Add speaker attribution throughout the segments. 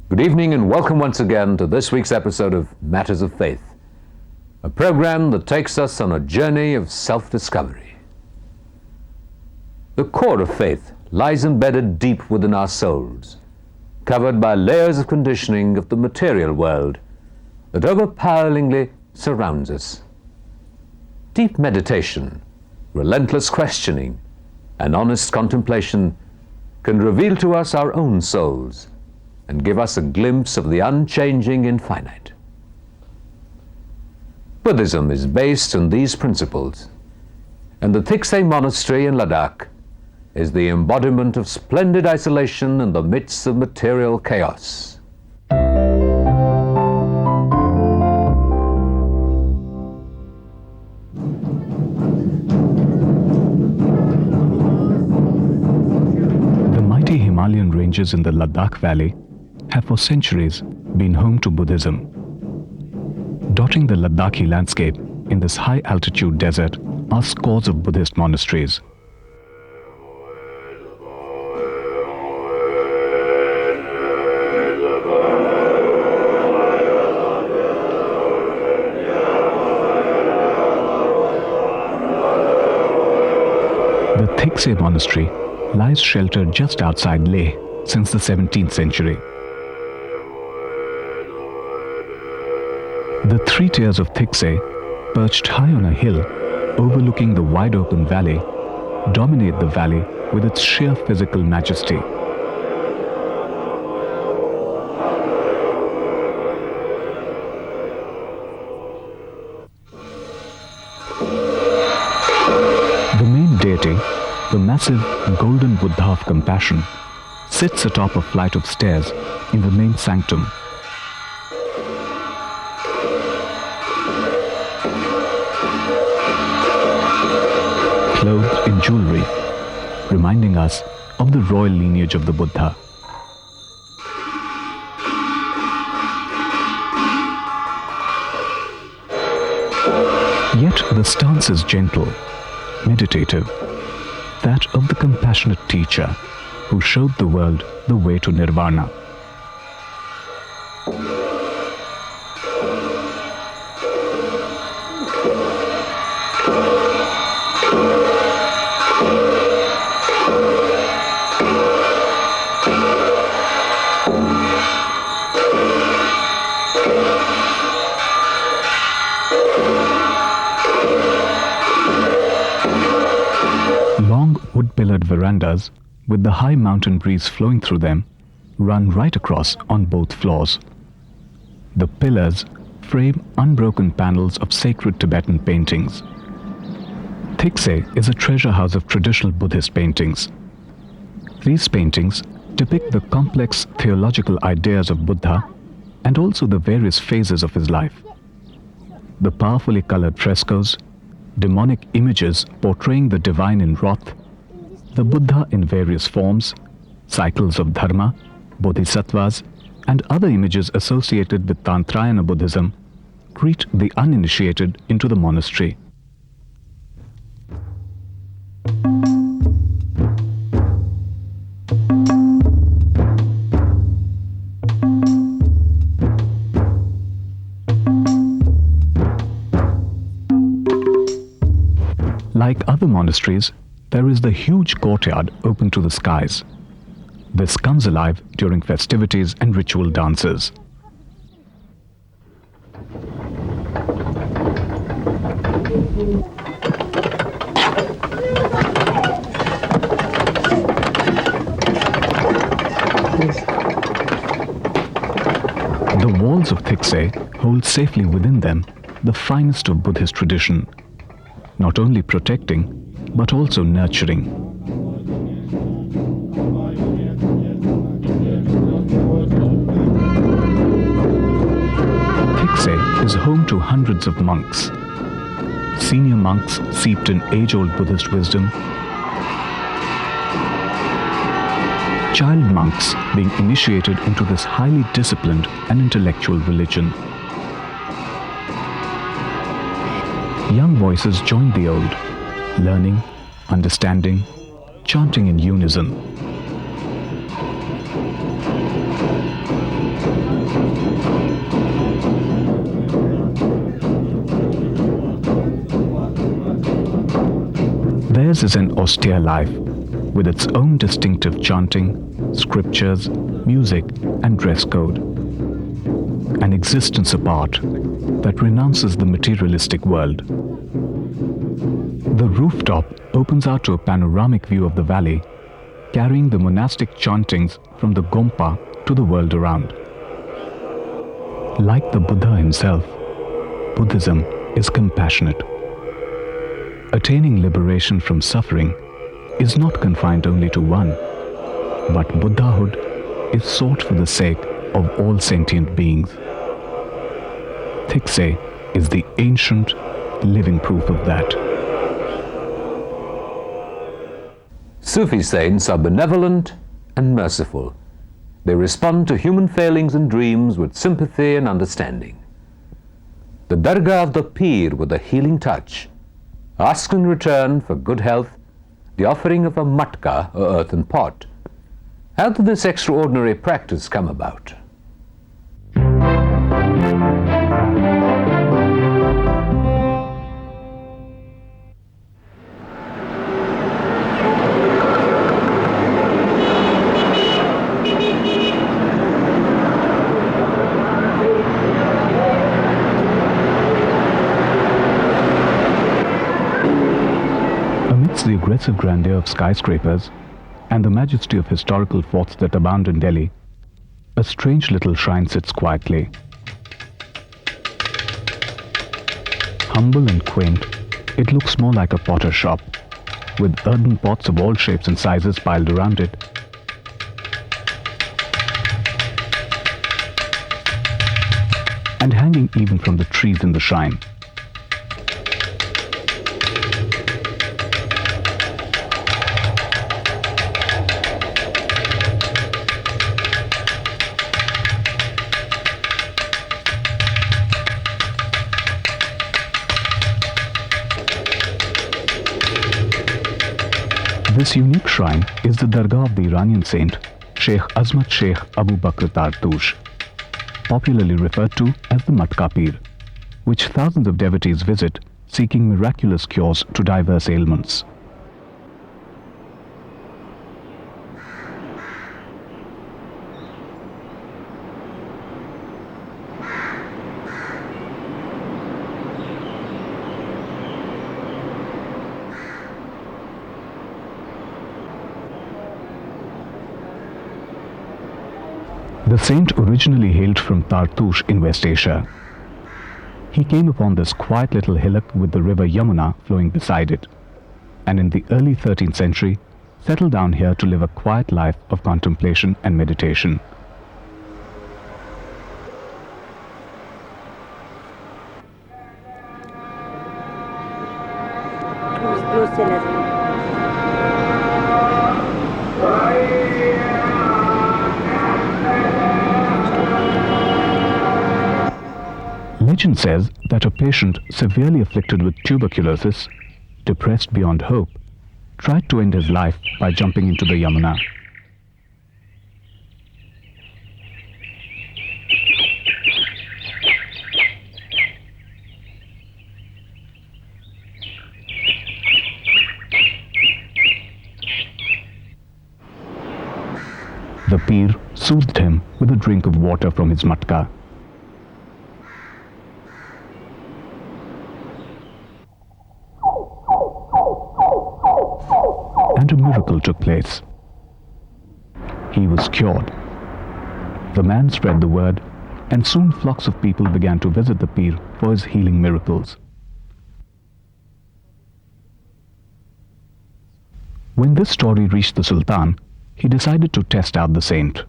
Speaker 1: Good evening and welcome once again to this week's episode of Matters of Faith, a program that takes us on a journey of self-discovery. The core of faith lies embedded deep within our souls, covered by layers of conditioning of the material world that overpoweringly surrounds us. Deep meditation, relentless questioning, and honest contemplation can reveal to us our own souls and give us a glimpse of the unchanging infinite. Buddhism is based on these principles, and the Thiksay Monastery in Ladakh is the embodiment of splendid isolation in the midst of material chaos.
Speaker 2: The mighty Himalayan ranges in the Ladakh Valley have for centuries been home to Buddhism. Dotting the Ladakhi landscape in this high-altitude desert are scores of Buddhist monasteries. The Thiksay Monastery lies sheltered just outside Leh since the 17th century. The three tiers of Thiksay, perched high on a hill overlooking the wide open valley, dominate the valley with its sheer physical majesty. The main deity, the massive golden Buddha of compassion, sits atop a flight of stairs in the main sanctum. Clothed in jewelry, reminding us of the royal lineage of the Buddha. Yet the stance is gentle, meditative, that of the compassionate teacher who showed the world the way to nirvana. Long wood-pillared verandas with the high mountain breeze flowing through them run right across on both floors. The pillars frame unbroken panels of sacred Tibetan paintings. Thiksay is a treasure house of traditional Buddhist paintings. These paintings depict the complex theological ideas of Buddha and also the various phases of his life. The powerfully colored frescoes, demonic images portraying the divine in wrath, the Buddha in various forms, cycles of dharma, bodhisattvas, and other images associated with Tantrayana Buddhism greet the uninitiated into the monastery. Like other monasteries, there is the huge courtyard open to the skies. This comes alive during festivities and ritual dances. The walls of Thiksay hold safely within them the finest of Buddhist tradition, not only protecting, but also nurturing. Thiksay is home to hundreds of monks. Senior monks steeped in age-old Buddhist wisdom, child monks being initiated into this highly disciplined and intellectual religion. Young voices join the old, learning, understanding, chanting in unison. Theirs is an austere life, with its own distinctive chanting, scriptures, music, and dress code. An existence apart that renounces the materialistic world. The rooftop opens out to a panoramic view of the valley, carrying the monastic chantings from the Gompa to the world around. Like the Buddha himself, Buddhism is compassionate. Attaining liberation from suffering is not confined only to one, but Buddhahood is sought for the sake of all sentient beings. Thikse is the ancient, living proof of that.
Speaker 1: Sufi saints are benevolent and merciful. They respond to human failings and dreams with sympathy and understanding. The Dargah of the Pir with a healing touch asks in return for good health the offering of a matka, or earthen pot. How did this extraordinary practice come about?
Speaker 2: The aggressive grandeur of skyscrapers and the majesty of historical forts that abound in Delhi, a strange little shrine sits quietly. Humble and quaint, it looks more like a potter's shop, with earthen pots of all shapes and sizes piled around it. And hanging even from the trees in the shrine. This unique shrine is the Dargah of the Iranian saint Sheikh Azmat Sheikh Abu Bakr Tartush, popularly referred to as the Matka Pir, which thousands of devotees visit seeking miraculous cures to diverse ailments. The saint originally hailed from Tartush in West Asia. He came upon this quiet little hillock with the river Yamuna flowing beside it, and in the early 13th century settled down here to live a quiet life of contemplation and meditation. Legend says that a patient severely afflicted with tuberculosis, depressed beyond hope, tried to end his life by jumping into the Yamuna. The Pir soothed him with a drink of water from his matka. And a miracle took place. He was cured. The man spread the word, and soon flocks of people began to visit the Pir for his healing miracles. When this story reached the Sultan, he decided to test out the saint.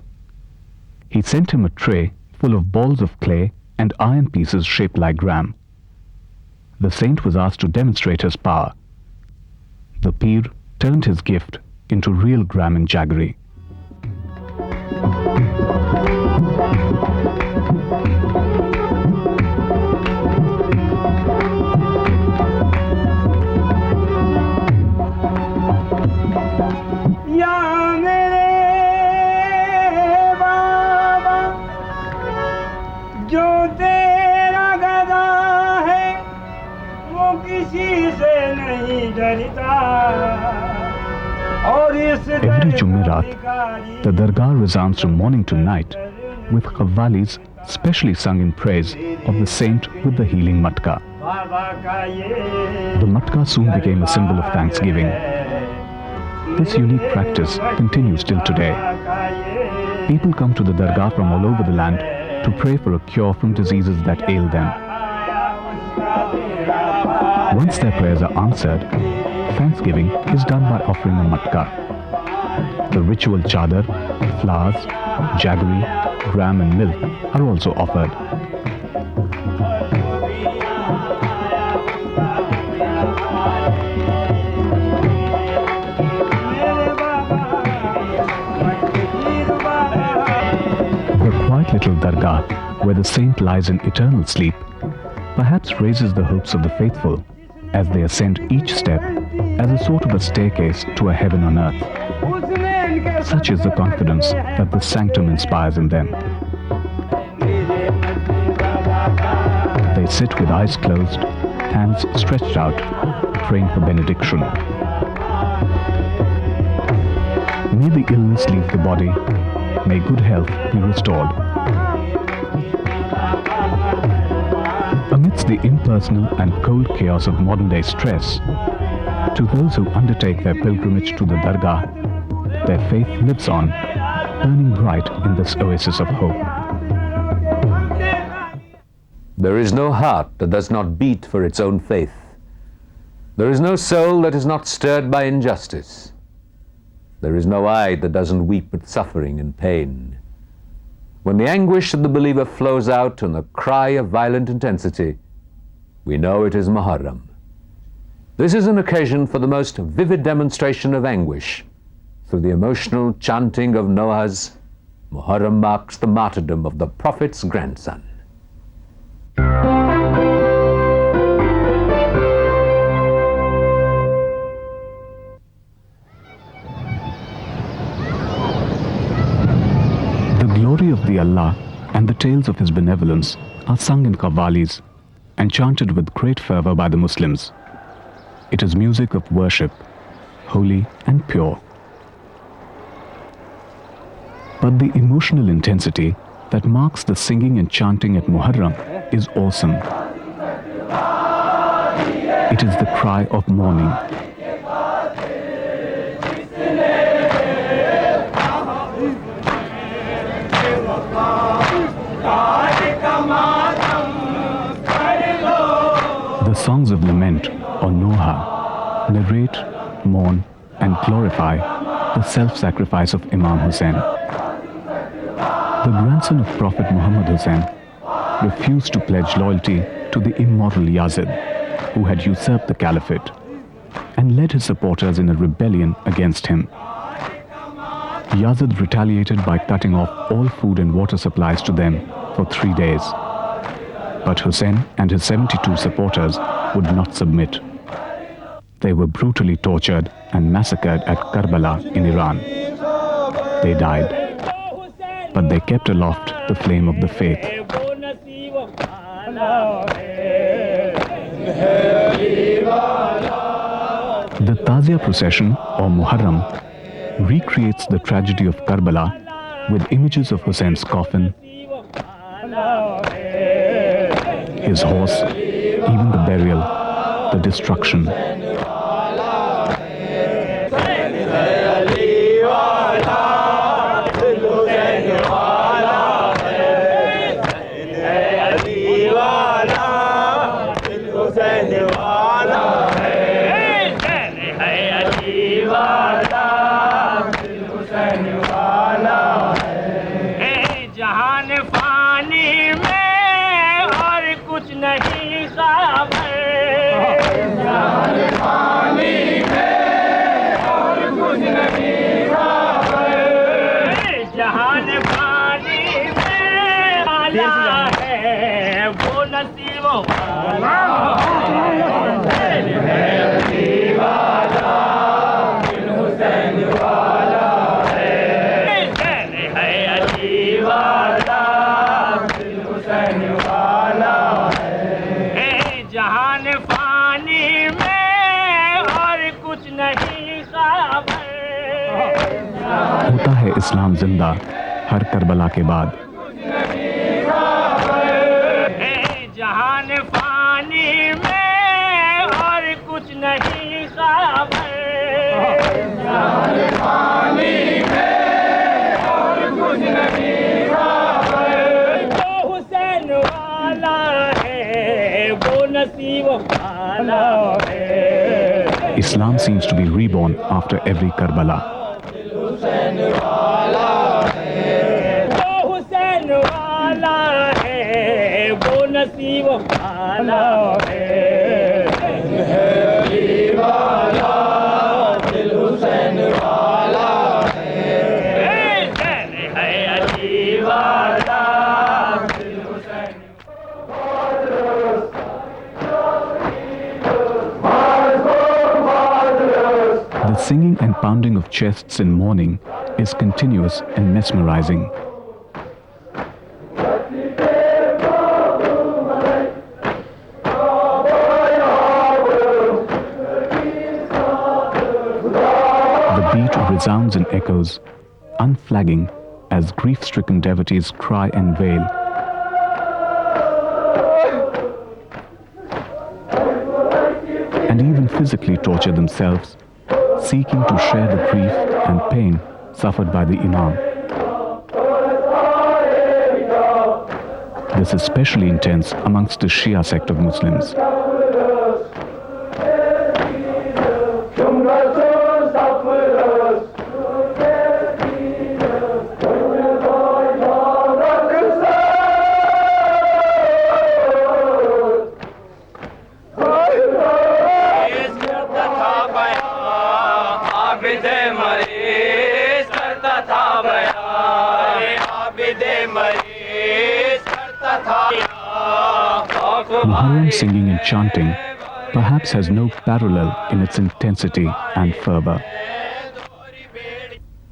Speaker 2: He sent him a tray full of balls of clay and iron pieces shaped like gram. The saint was asked to demonstrate his power. The Pir turned his gift into real gram and jaggery.
Speaker 3: किसी से नहीं डरता
Speaker 2: Every Jumerat, the Dargah resounds from morning to night with qawwalis specially sung in praise of the saint with the healing matka. The matka soon became a symbol of thanksgiving. This unique practice continues till today. People come to the Dargah from all over the land to pray for a cure from diseases that ail them. Once their prayers are answered, thanksgiving is done by offering a matka. The ritual chadar, flowers, jaggery, gram and milk are also offered. The quiet little dargah, where the saint lies in eternal sleep, perhaps raises the hopes of the faithful as they ascend each step as a sort of a staircase to a heaven on earth. Such is the confidence that the sanctum inspires in them. They sit with eyes closed, hands stretched out, praying for benediction. May the illness leave the body, may good health be restored. Amidst the impersonal and cold chaos of modern-day stress, to those who undertake their pilgrimage to the Dargah, their faith lives on, burning bright in this oasis of hope.
Speaker 1: There is no heart that does not beat for its own faith. There is no soul that is not stirred by injustice. There is no eye that doesn't weep at suffering and pain. When the anguish of the believer flows out in a cry of violent intensity, we know it is Muharram. This is an occasion for the most vivid demonstration of anguish. Through the emotional chanting of Noah's, Muharram marks the martyrdom of the Prophet's grandson.
Speaker 2: The glory of the Allah and the tales of His benevolence are sung in qawwalis and chanted with great fervor by the Muslims. It is music of worship, holy and pure. But the emotional intensity that marks the singing and chanting at Muharram is awesome. It is the cry of mourning. The songs of lament or noha narrate, mourn and glorify the self-sacrifice of Imam Hussain. The grandson of Prophet Muhammad Hussain refused to pledge loyalty to the immoral Yazid, who had usurped the caliphate, and led his supporters in a rebellion against him. Yazid retaliated by cutting off all food and water supplies to them for 3 days. But Hussain and his 72 supporters would not submit. They were brutally tortured and massacred at Karbala in Iran. They died, but they kept aloft the flame of the faith. The Tazia procession, or Muharram, recreates the tragedy of Karbala with images of Hussein's coffin, his horse, even the burial, the destruction. इस्लाम जिंदा हर Karbala के बाद।
Speaker 3: जहान पानी में और कुछ नहीं खबर, जहान पानी में और कुछ नहीं खबर, जो हुसैन वाला है वो नसीब वाला है।
Speaker 2: Islam seems to be reborn after every Karbala.
Speaker 3: Hussain वाला है, जो हुसैन वाला है वो नसीब वाला है। अली वाला दिल हुसैन वाला है, अली वाला दिल Hussain.
Speaker 2: The singing and pounding of chests in mourning is continuous and mesmerizing. The beat resounds and echoes, unflagging, as grief-stricken devotees cry and wail. And even physically torture themselves, seeking to share the grief and pain suffered by the Imam. This is especially intense amongst the Shia sect of Muslims. Muharram singing and chanting perhaps has no parallel in its intensity and fervor.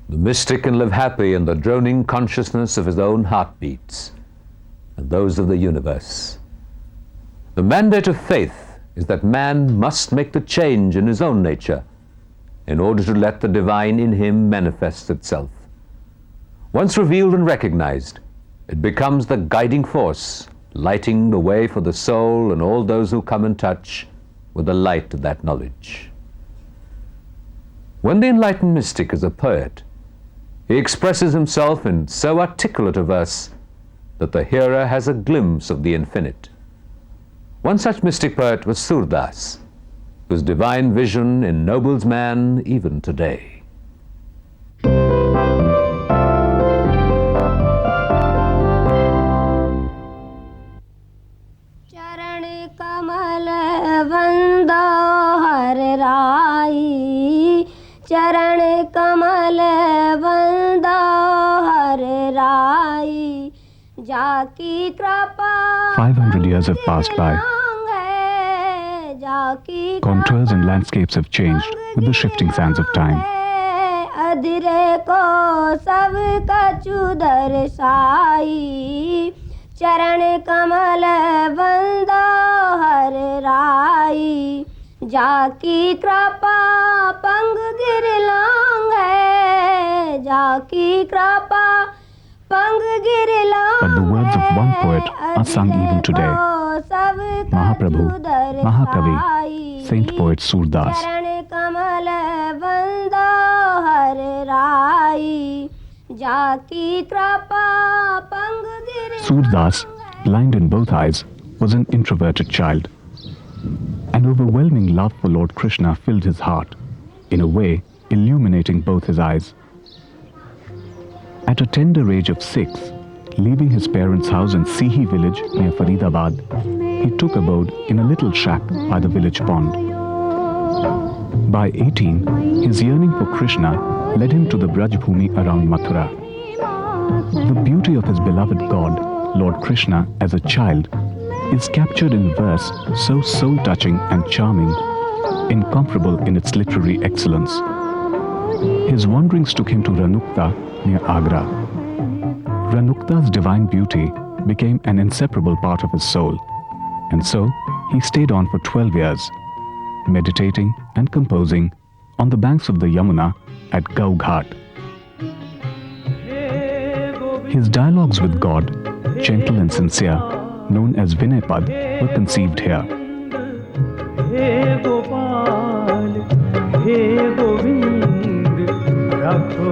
Speaker 1: The mystic can live happy in the droning consciousness of his own heartbeats and those of the universe. The mandate of faith is that man must make the change in his own nature in order to let the divine in him manifest itself. Once revealed and recognized, it becomes the guiding force, lighting the way for the soul and all those who come in touch with the light of that knowledge. When the enlightened mystic is a poet, he expresses himself in so articulate a verse that the hearer has a glimpse of the infinite. One such mystic poet was Doordarshan, whose divine vision ennobles man even today.
Speaker 4: चरण कमल वंदो हर राई जाकी कृपा
Speaker 2: 500 years have passed by. Contours and landscapes have changed with the shifting sands of time.
Speaker 4: अधरे को सब कछु दर्शाई चरण कमल वंदो हर राई जाकी कृपा पंग गिर लांग है जाकी कृपा पंग गिर लांग
Speaker 2: But the words of one poet are sung even today. Mahaprabhu, Mahakavi, Saint Poet Doordarshan.
Speaker 4: चरण कमल वंदो हर राई जाकी कृपा पंग गिर
Speaker 2: Doordarshan, blind in both eyes, was an introverted child. An overwhelming love for Lord Krishna filled his heart, in a way illuminating both his eyes. At a tender age of 6, leaving his parents' house in Sihi village near Faridabad, he took abode in a little shack by the village pond. By 18, his yearning for Krishna led him to the Braj Bhumi around Mathura. The beauty of his beloved God, Lord Krishna, as a child, is captured in verse so soul-touching and charming, incomparable in its literary excellence. His wanderings took him to Ranukta near Agra. Ranukta's divine beauty became an inseparable part of his soul, and so he stayed on for 12 years, meditating and composing on the banks of the Yamuna at Gau Ghat. His dialogues with God, gentle and sincere, known as Vinay Pad, were conceived here.
Speaker 3: हे गोपाल हे गोविंद रखो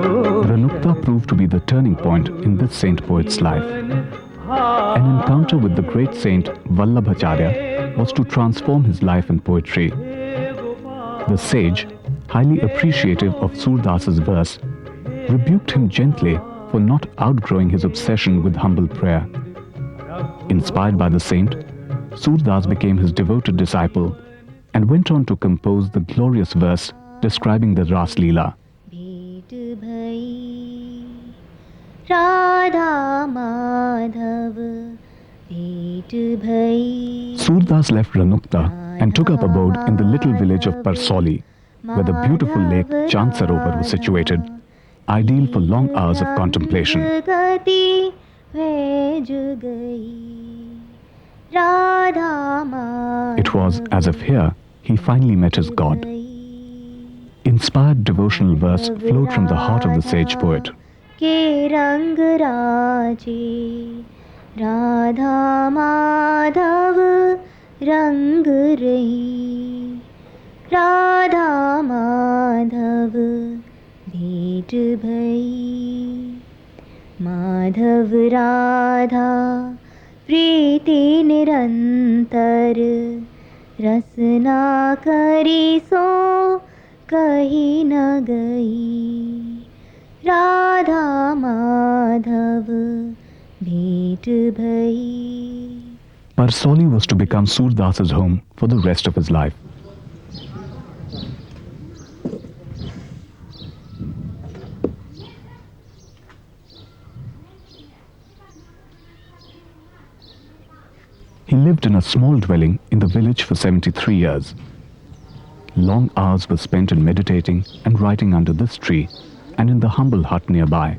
Speaker 2: Ranukta proved to be the turning point in this saint poet's life. An encounter with the great saint Vallabhacharya was to transform his life and poetry. The sage, highly appreciative of Surdas's verse, rebuked him gently for not outgrowing his obsession with humble prayer. Inspired by the saint, Surdas became his devoted disciple and went on to compose the glorious verse describing the Ras Leela.
Speaker 4: भेंट भई राधा माधव भेंट भई
Speaker 2: Surdas left Ranukta and took up abode in the little village of Parsoli, where the beautiful lake Chand Sarovar was situated, ideal for long hours of contemplation.
Speaker 4: गति भेज गई Radha Madhav
Speaker 2: It was as if here he finally met his God. Inspired devotional verse flowed from the heart of the sage poet.
Speaker 4: के रंग राजे राधा माधव रंग रही राधा माधव भेंट भई माधव राधा प्रीति निरंतर रसना करी सो कहीं न गई राधा माधव भेंट भई.
Speaker 2: Parsoli was to become Surdas's home for the rest of his life. He lived in a small dwelling in the village for 73 years. Long hours were spent in meditating and writing under this tree and in the humble hut nearby.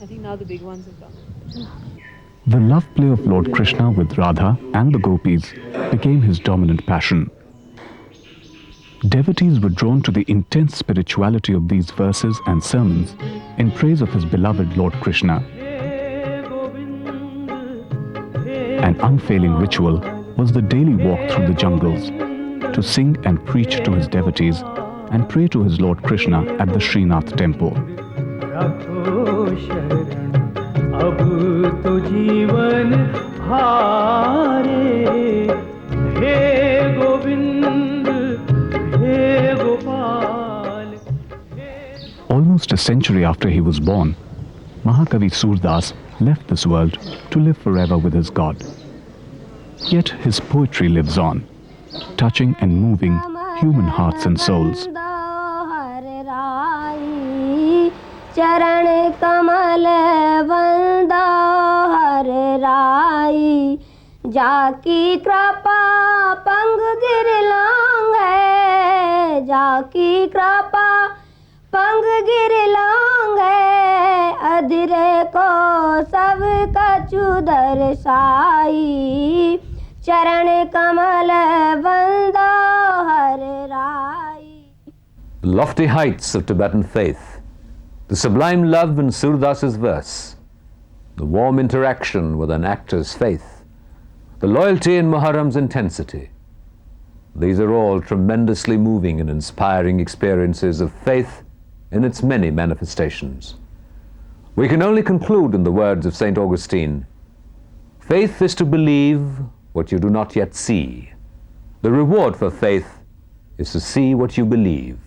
Speaker 5: I think now the big ones have come.
Speaker 2: The love play of Lord Krishna with Radha and the gopis became his dominant passion. Devotees were drawn to the intense spirituality of these verses and sermons in praise of his beloved Lord Krishna. An unfailing ritual was the daily walk through the jungles to sing and preach to his devotees and pray to his Lord Krishna at the Srinath temple.
Speaker 3: रखो शरण अब तो जीवन हारे हे गोविंद हे Gopal.
Speaker 2: Almost a century after he was born, Mahakavi Surdas left this world to live forever with his God. Yet his poetry lives on, touching and moving human hearts and souls.
Speaker 4: चरण कमल वंदो हर राई जाकी कृपा पंग गिर लांगे जाकी कृपा पंग गिर लांगे अधरे को सब कछु दर्शाई चरण कमल वंदो हर राई.
Speaker 1: Lofty heights of Tibetan faith, the sublime love in Surdas's verse, the warm interaction with an actor's faith, the loyalty in Muharram's intensity. These are all tremendously moving and inspiring experiences of faith in its many manifestations. We can only conclude in the words of St. Augustine, faith is to believe what you do not yet see. The reward for faith is to see what you believe.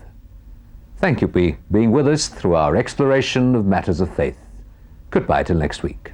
Speaker 1: Thank you for being with us through our exploration of matters of faith. Goodbye till next week.